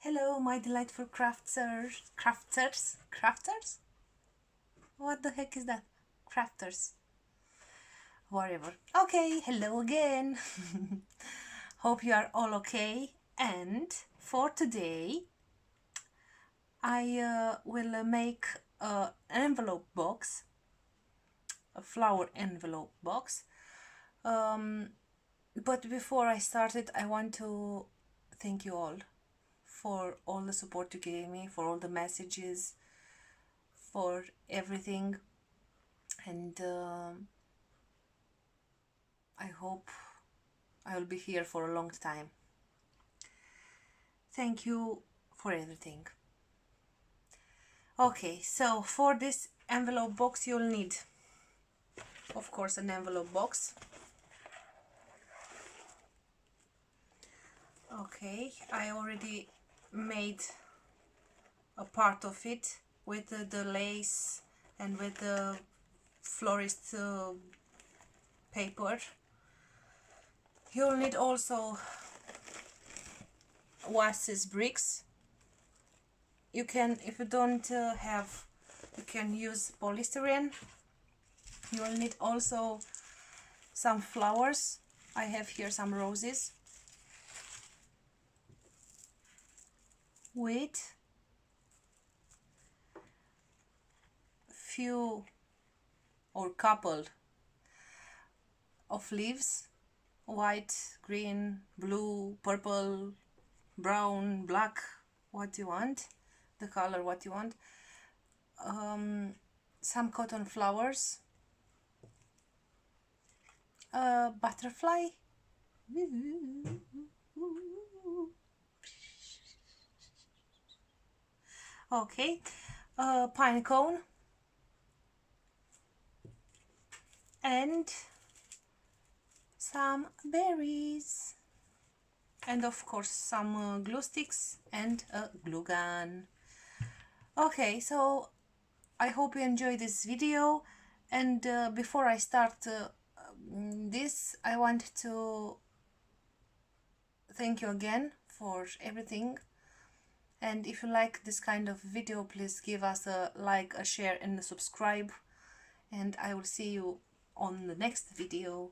Hello, my delightful crafters? What the heck is that? Crafters. Whatever. Okay, hello again. Hope you are all okay. And for today, I will make an envelope box, a flower envelope box. But before I started, I want to thank you all for all the support you gave me, for all the messages, for everything, and I hope I will be here for a long time. Thank you for everything. Okay, so for this envelope box you'll need, of course, an envelope box. Okay, I already made a part of it with the lace and with the florist paper. You'll need also Wass's bricks. You can, if you don't have, you can use polystyrene. You will need also some flowers. I have here some roses with few or couple of leaves, white, green, blue, purple, brown, black, what you want, the color what you want. Some cotton flowers, a butterfly, okay, a pine cone, and some berries, and of course some glue sticks and a glue gun. Okay, so I hope you enjoyed this video, and before I start this, I want to thank you again for everything. And if you like this kind of video, please give us a like, a share and a subscribe, and I will see you on the next video.